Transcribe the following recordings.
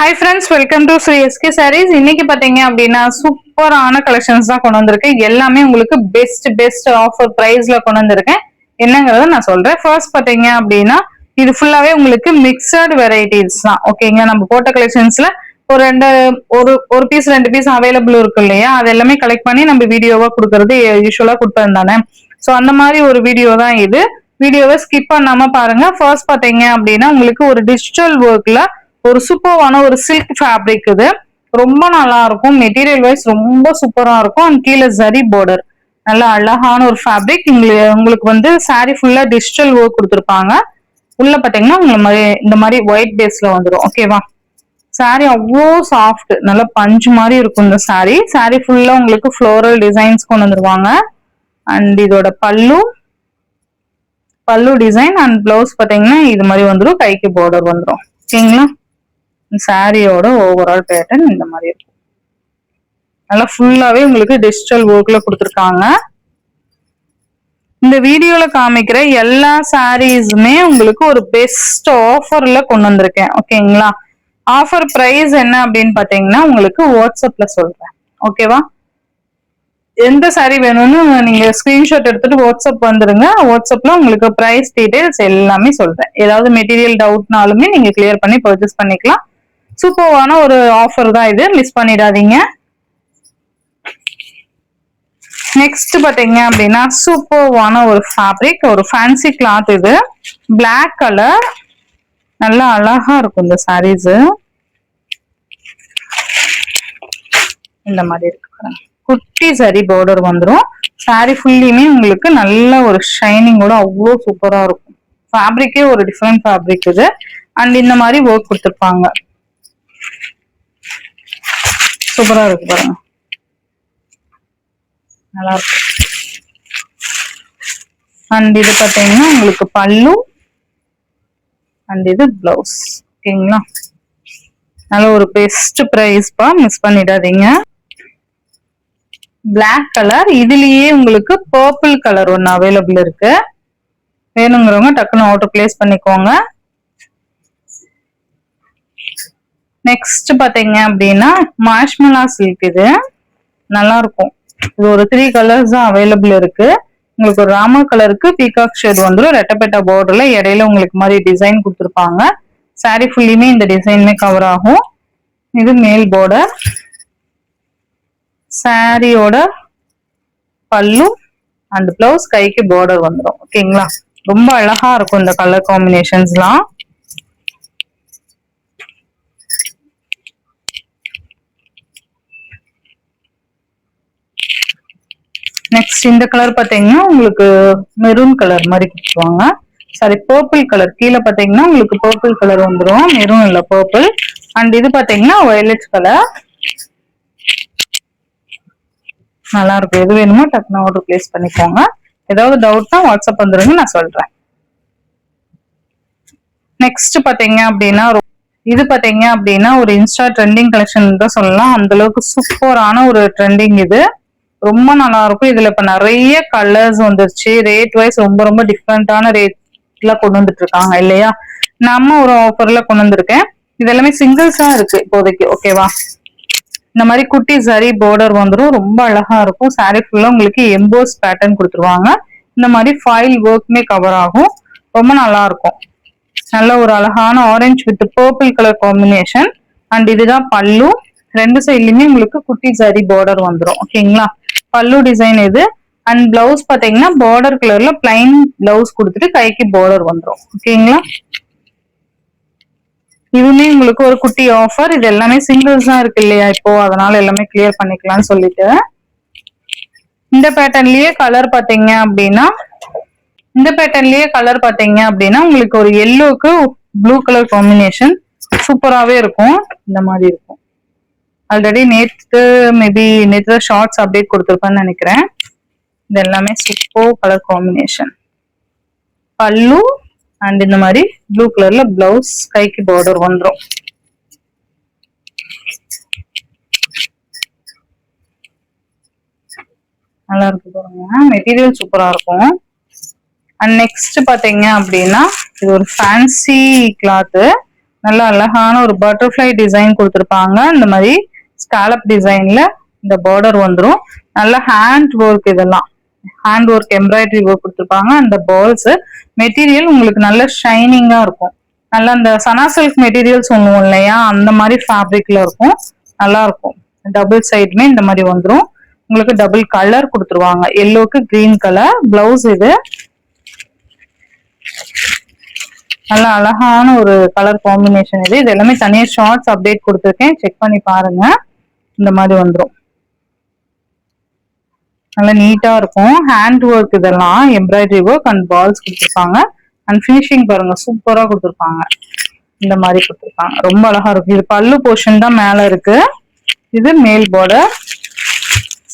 Hi friends, welcome to Sri SK Sarees. இன்னைக்கு பாத்தீங்க அப்படின்னா சூப்பரான கலெக்ஷன்ஸ் தான் கொண்டு வந்திருக்கேன். எல்லாமே உங்களுக்கு பெஸ்ட் ஆஃபர் பிரைஸ்ல கொண்டு வந்திருக்கேன். என்னங்கறத நான் சொல்றேன். ஃபர்ஸ்ட் பாத்தீங்க அப்படின்னா இது ஃபுல்லாவே உங்களுக்கு மிக்சட் வெரைட்டிஸ் தான். ஓகேங்களா, நம்ம போட்ட கலெக்ஷன்ஸ்ல ஒரு ஒரு பீஸ் 2 பீஸ் அவைலபிள் இருக்கு இல்லையா, அது எல்லாமே கலெக்ட் பண்ணி நம்ம வீடியோவா கொடுக்கறது யூஸ்வலா கொடுப்பேன் தானே. ஸோ அந்த மாதிரி ஒரு வீடியோ தான் இது. வீடியோவை ஸ்கிப் பண்ணாம பாருங்க. ஃபர்ஸ்ட் பாத்தீங்க அப்படின்னா உங்களுக்கு ஒரு டிஜிட்டல் ஒர்க்ல ஒரு சூப்பரான ஒரு சில்க் ஃபேப்ரிக். இது ரொம்ப நல்லா இருக்கும். மெட்டீரியல் வைஸ் ரொம்ப சூப்பரா இருக்கும். அண்ட் கீழே ஜரி பார்டர், நல்ல அழகான ஒரு ஃபேப்ரிக். உங்களுக்கு வந்து சாரி ஃபுல்லா டிஜிட்டல் ஒர்க் கொடுத்துருப்பாங்க. உள்ள பாத்தீங்கன்னா இந்த மாதிரி ஒயிட் பேஸ்ல வந்துடும். ஓகேவா, சாரி அவ்வளோ சாஃப்ட், நல்ல பஞ்சு மாதிரி இருக்கும் இந்த சாரி. சாரி ஃபுல்லா உங்களுக்கு ஃப்ளோரல் டிசைன்ஸ் கொண்டு வந்துருவாங்க. அண்ட் இதோட பல்லு டிசைன் அண்ட் பிளவுஸ் பாத்தீங்கன்னா இது மாதிரி வந்துடும். கைக்கு பார்டர் வந்துடும். ஓகேங்களா, சாரியோட ஓவரால் பேட்டர்ன் இந்த மாதிரி இருக்கும். நல்லா ஃபுல்லாவே உங்களுக்கு டிஜிட்டல் ஒர்க்ல கொடுத்துருக்காங்க. இந்த வீடியோல காமிக்கிற எல்லா சாரீஸுமே உங்களுக்கு ஒரு பெஸ்ட் ஆஃபர்ல கொண்டு வந்திருக்கேன். ஓகேங்களா, ஆஃபர் பிரைஸ் என்ன அப்படின்னு பாத்தீங்கன்னா உங்களுக்கு வாட்ஸ்அப்ல சொல்றேன். ஓகேவா, எந்த சாரி வேணும்னு நீங்க ஸ்கிரீன்ஷாட் எடுத்துட்டு வாட்ஸ்அப் வந்துருங்க. வாட்ஸ்அப்ல உங்களுக்கு பிரைஸ் டீடைல்ஸ் எல்லாமே சொல்றேன். ஏதாவது மெட்டீரியல் டவுட்னாலுமே நீங்க கிளியர் பண்ணி பர்ச்சேஸ் பண்ணிக்கலாம். சூப்பரான ஒரு ஆஃபர் தான் இது, மிஸ் பண்ணிடாதீங்க. நெக்ஸ்ட் பாத்தீங்க அப்படின்னா சூப்பரான ஒரு ஃபேப்ரிக், ஒரு ஃபேன்சி கிளாத். இது பிளாக் கலர், நல்லா அழகா இருக்கும் இந்த சாரீஸ். இந்த மாதிரி இருக்கு, குட்டி சரி பார்டர் வந்துடும். சாரி ஃபுல்லியுமே உங்களுக்கு நல்ல ஒரு ஷைனிங்கோட அவ்வளோ சூப்பரா இருக்கும். ஃபேப்ரிக்கே ஒரு டிஃப்ரெண்ட் ஃபேப்ரிக் இது. அண்ட் இந்த மாதிரி ஒர்க் கொடுத்துருப்பாங்க. சூப்பரா இருக்கு பாருங்க, நல்லா இருக்கு. அண்ட் இது பாத்தீங்கன்னா உங்களுக்கு பல்லு அண்ட் இது பிளவுஸ். ஓகேங்களா, நல்ல ஒரு பெஸ்ட் பிரைஸ் பா, மிஸ் பண்ணிடாதீங்க. பிளாக் கலர், இதுலயே உங்களுக்கு பர்பிள் கலர் ஒன்னு அவைலபிள் இருக்கு. வேணுங்கிறவங்க டக்குன்னு ஆர்டர் பிளேஸ் பண்ணிக்கோங்க. நெக்ஸ்ட் பாத்தீங்க அப்படின்னா மாஷ்மலா சில்க். இது நல்லா இருக்கும். இது ஒரு 3 கலர்ஸ் தான் அவைலபிள் இருக்கு. உங்களுக்கு ஒரு ராமர் கலருக்கு பீகாக் ஷேட் வந்துடும். ரெட்டப்பேட்டா பார்டர்ல இடையில உங்களுக்கு மாதிரி டிசைன் கொடுத்துருப்பாங்க. சாரி ஃபுல்லியுமே இந்த டிசைனுமே கவர் ஆகும். இது மேல் பார்டர், சாரியோட பல்லு அண்ட் பிளவுஸ், கைக்கு பார்டர் வந்துடும். ஓகேங்களா, ரொம்ப அழகா இருக்கும் இந்த கலர் காம்பினேஷன்ஸ்லாம். நெக்ஸ்ட் இந்த கலர் பாத்தீங்கன்னா உங்களுக்கு மெரூன் கலர் மாதிரி கொடுத்துருவாங்க. Sorry, purple colour. கீழே பாத்தீங்கன்னா உங்களுக்கு பர்பிள் கலர் வந்துடும், மெரூன் இல்ல பர்பிள். அண்ட் இது பாத்தீங்கன்னா வயலட் கலர். நல்லா இருக்கும். எது வேணுமோ டக்குனு ஆர்டர் பிளேஸ் பண்ணிக்கோங்க. ஏதாவது டவுட்னா வாட்ஸ்அப் வந்துருங்க, நான் சொல்றேன். நெக்ஸ்ட் பாத்தீங்க அப்படின்னா இது பாத்தீங்க அப்படின்னா ஒரு இன்ஸ்டா ட்ரெண்டிங் கலெக்ஷன் தான் சொல்லலாம். அந்த அளவுக்கு சூப்பரான ஒரு ட்ரெண்டிங். இது ரொம்ப நல்லா இருக்கும். இதுல இப்ப நிறைய கலர்ஸ் வந்துருச்சு. ரேட் வைஸ் ரொம்ப டிஃப்ரெண்டான ரேட்ல கொண்டு வந்துட்டு இருக்காங்க இல்லையா. நம்ம ஒரு ஆஃபர்ல கொண்டு வந்திருக்கேன். இது எல்லாமே சிங்கிள்ஸா இருக்கு இப்போதைக்கு. ஓகேவா, இந்த மாதிரி குட்டி சரி பார்டர் வந்துடும். ரொம்ப அழகா இருக்கும். சாரி ஃபுல்லா உங்களுக்கு எம்போஸ் பேட்டர்ன் கொடுத்துருவாங்க. இந்த மாதிரி ஃபைல் ஒர்க்குமே கவர் ஆகும். ரொம்ப நல்லா இருக்கும். நல்ல ஒரு அழகான orange with purple colour combination. And இதுதான் பல்லு. 2 சைட்லயுமே உங்களுக்கு குட்டி சரி பார்டர் வந்துடும். ஓகேங்களா, பல்லு டிசைன் இது. அண்ட் பிளவுஸ் பாத்தீங்கன்னா பார்டர் கலர்ல பிளைன் பிளவுஸ் கொடுத்துட்டு கைக்கு பார்டர் வந்துடும். ஓகேங்களா, இதுவுமே உங்களுக்கு ஒரு குட்டி ஆஃபர். இது எல்லாமே சிங்கிள்ஸ் தான் இருக்கு இல்லையா இப்போ, அதனால எல்லாமே கிளியர் பண்ணிக்கலாம்னு சொல்லிட்டு. இந்த பேட்டர்ன்லயே கலர் பாத்தீங்க அப்படின்னா உங்களுக்கு ஒரு எல்லோக்கு ப்ளூ கலர் காம்பினேஷன் சூப்பராகவே இருக்கும். இந்த மாதிரி இருக்கும். ஆல்ரெடி நேற்று ஷார்ட்ஸ் அப்டேட் கொடுத்துருப்பேன்னு நினைக்கிறேன். இது எல்லாமே சூப்பர் கலர் காம்பினேஷன். பல்லு அண்ட் இந்த மாதிரி ப்ளூ கலர்ல பிளவுஸ், கைக்கு பார்டர் வந்துடும். நல்லா இருக்கு பாருங்க, மெட்டீரியல் சூப்பரா இருக்கும். அண்ட் நெக்ஸ்ட் பாத்தீங்க அப்படின்னா இது ஒரு ஃபேன்சி கிளாத். நல்ல அழகான ஒரு பட்டர்ஃப்ளை டிசைன் கொடுத்துருப்பாங்க. இந்த மாதிரி ஸ்காலப் டிசைன்ல இந்த பார்டர் வந்துடும். நல்ல ஹேண்ட் ஒர்க், இதெல்லாம் ஹேண்ட் ஒர்க் எம்ப்ராய்டரி ஒர்க் கொடுத்துருப்பாங்க. அந்த பால்ஸ் மெட்டீரியல் உங்களுக்கு நல்ல ஷைனிங்கா இருக்கும். நல்லா அந்த சனா சில்க் மெட்டீரியல் சொல்லுவோம் இல்லையா, அந்த மாதிரி ஃபேப்ரிக்ல இருக்கும். நல்லா இருக்கும். டபுள் சைடுமே இந்த மாதிரி வந்துடும். உங்களுக்கு டபுள் கலர் கொடுத்துருவாங்க. எல்லோக்கு கிரீன் கலர் பிளவுஸ். இது நல்ல அழகான ஒரு கலர் காம்பினேஷன். இது எல்லாமே தனியா ஷார்ட்ஸ் அப்டேட் கொடுத்துருக்கேன், செக் பண்ணி பாருங்க. இந்த மாதிரி வந்துடும். நல்லா நீட்டா இருக்கும். ஹேண்ட் ஒர்க், இதெல்லாம் எம்ப்ராய்டரி ஒர்க் அண்ட் பால்ஸ் கொடுத்துருப்பாங்க. அண்ட் ஃபினிஷிங் பாருங்க, சூப்பரா கொடுத்துருப்பாங்க. இந்த மாதிரி கொடுத்துருப்பாங்க, ரொம்ப அழகா இருக்கும். இது பல்லு போர்ஷன் தான் மேல இருக்கு. இது மேல் பார்டர்.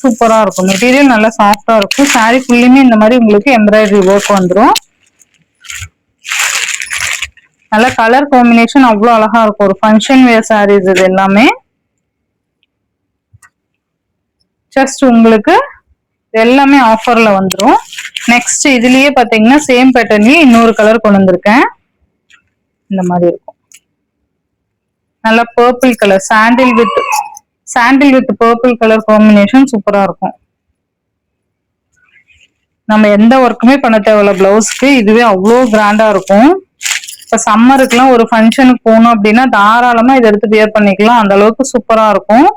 சூப்பரா இருக்கும். மெட்டீரியல் நல்லா சாஃப்டா இருக்கும். சாரி ஃபுல்லுமே இந்த மாதிரி உங்களுக்கு எம்ப்ராய்டரி ஒர்க் வந்துடும். நல்ல கலர் காம்பினேஷன் அவ்வளோ அழகா இருக்கும். ஒரு ஃபங்க்ஷன் வேர் சாரீஸ் இது எல்லாமே. ஜஸ்ட் உங்களுக்கு எல்லாமே ஆஃபர்ல வந்துடும். நெக்ஸ்ட் இதுலயே பாத்தீங்கன்னா சேம் பேட்டர்ன்லயே இன்னொரு கலர் கொண்டு வந்திருக்கேன். இந்த மாதிரி இருக்கும். நல்ல purple colour, sandal with purple colour combination சூப்பரா இருக்கும். நம்ம எந்த ஒர்க்குமே பண்ண தேவையில்ல பிளவுஸ்க்கு, இதுவே அவ்வளோ கிராண்டா இருக்கும். இப்ப சம்மருக்குலாம் ஒரு ஃபங்க்ஷனுக்கு போகணும் அப்படின்னா தாராளமா இதை எடுத்து வியர் பண்ணிக்கலாம். அந்த அளவுக்கு சூப்பரா இருக்கும்.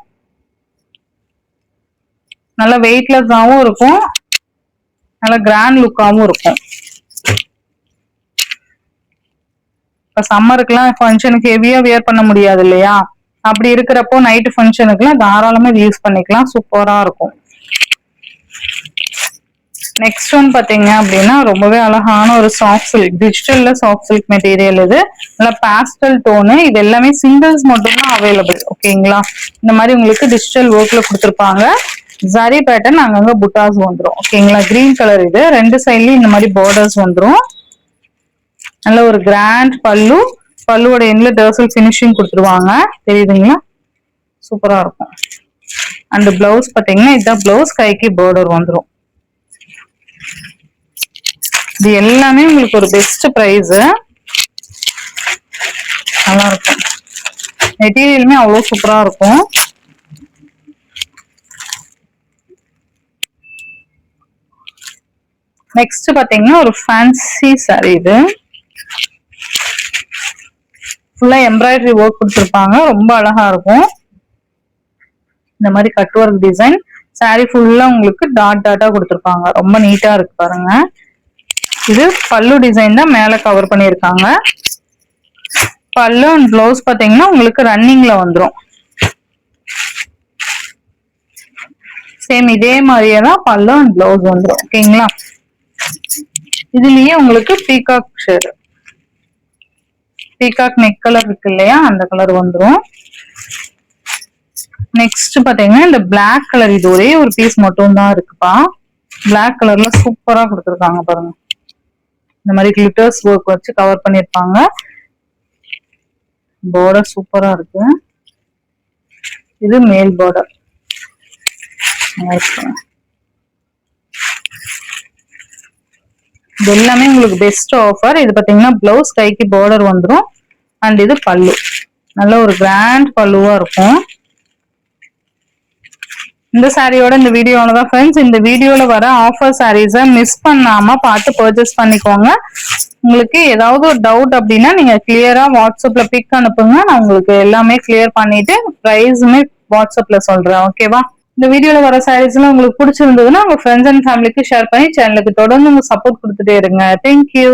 நல்ல வெயிட்லெஸ்ஸாவும் இருக்கும், நல்ல கிராண்ட் லுக்காவும் இருக்கும். இப்ப சம்மருக்குலாம் ஃபங்க்ஷனுக்கு ஹெவியா வியர் பண்ண முடியாது இல்லையா, அப்படி இருக்கிறப்போ நைட்டு ஃபங்க்ஷனுக்குலாம் தாராளமா யூஸ் பண்ணிக்கலாம். சூப்பரா இருக்கும். நெக்ஸ்ட் ஒன் பாத்தீங்க அப்படின்னா ரொம்பவே அழகான ஒரு சாஃப்ட் சில்க், டிஜிட்டல்ல சாஃப்ட் சில்க் மெட்டீரியல். இது நல்லா பாஸ்டல் டோனு. இது எல்லாமே சிங்கிள்ஸ் மட்டும் தான் அவைலபிள். ஓகேங்களா, இந்த மாதிரி உங்களுக்கு டிஜிட்டல் ஒர்க்ல கொடுத்துருப்பாங்க. ஜரி பேட்டர்ன், அங்கங்க புட்டாஸ் வந்துடும். ஓகேங்களா, கிரீன் கலர். இது ரெண்டு சைட்லயும் இந்த மாதிரி பார்டர்ஸ் வந்துடும். நல்ல ஒரு கிராண்ட் பல்லு. பல்லுவோட எண்ட்ல டர்சல் பினிஷிங் கொடுத்துருவாங்க, தெரியுதுங்களா, சூப்பரா இருக்கும். அண்ட் பிளவுஸ் பாத்தீங்கன்னா இதுதான் பிளவுஸ், கைக்கு பார்டர் வந்துடும். இது எல்லாமே உங்களுக்கு ஒரு பெஸ்ட் பிரைஸ். நல்லா இருக்கும். மெட்டீரியலுமே அவ்வளவு சூப்பரா இருக்கும். நெக்ஸ்ட் பாத்தீங்கன்னா ஒரு ஃபேன்சி சாரி. இது ஃபுல்லா எம்ப்ராய்டரி ஒர்க் கொடுத்துருப்பாங்க, ரொம்ப அழகா இருக்கும். இந்த மாதிரி கட் ஒர்க் டிசைன். சாரி ஃபுல்லா உங்களுக்கு டாட் டாட்டா கொடுத்துருப்பாங்க, ரொம்ப நீட்டா இருக்கு பாருங்க. இது பல்லு டிசைன் தான் மேல கவர் பண்ணிருக்காங்க. பல்லு அண்ட் பிளவுஸ் பாத்தீங்கன்னா உங்களுக்கு ரன்னிங்ல வந்துடும். சேம் இதே மாதிரியே தான் பல்லு அண்ட் பிளவுஸ் வந்துடும். ஓகேங்களா, இதுலயே உங்களுக்கு peacock shade, peacock neck colour இருக்கு இல்லையா, அந்த கலர் வந்துடும். நெக்ஸ்ட் பாத்தீங்கன்னா இந்த பிளாக் கலர். இது ஒரே ஒரு பீஸ் மட்டும் தான் இருக்குப்பா. பிளாக் கலர்ல சூப்பரா கொடுத்துருக்காங்க பாருங்க. இந்த மாதிரி கிளிட்டர்ஸ் ஒர்க் வச்சு கவர் பண்ணிருப்பாங்க. பார்டர் சூப்பரா இருக்கு. இது மேல் பார்டர். இது எல்லாமே உங்களுக்கு பெஸ்ட் ஆஃபர். இது பாத்தீங்கன்னா பிளவுஸ், கைக்கு பார்டர் வந்துடும். அண்ட் இது பல்லு, நல்ல ஒரு கிராண்ட் பல்லுவா இருக்கும். இந்த சாரியோட இந்த வீடியோல தான் ஃப்ரெண்ட்ஸ். இந்த வீடியோல வர ஆஃபர் சாரீஸை மிஸ் பண்ணாம பார்த்து பர்ச்சேஸ் பண்ணிக்கோங்க. உங்களுக்கு ஏதாவது ஒரு டவுட் அப்படின்னா நீங்க கிளியரா வாட்ஸ்அப்ல பிக் அனுப்புங்க. நான் உங்களுக்கு எல்லாமே கிளியர் பண்ணிட்டு பிரைஸுமே வாட்ஸ்அப்ல சொல்றேன். ஓகேவா, இந்த வீடியோல வர சாரீஸ் எல்லாம் உங்களுக்கு பிடிச்சிருந்ததுன்னா உங்க ஃப்ரெண்ட்ஸ் அண்ட் ஃபேமிலிக்கு ஷேர் பண்ணி சேனலுக்கு தொடர்ந்து உங்க சப்போர்ட் கொடுத்துட்டே இருங்க. தேங்க்யூ.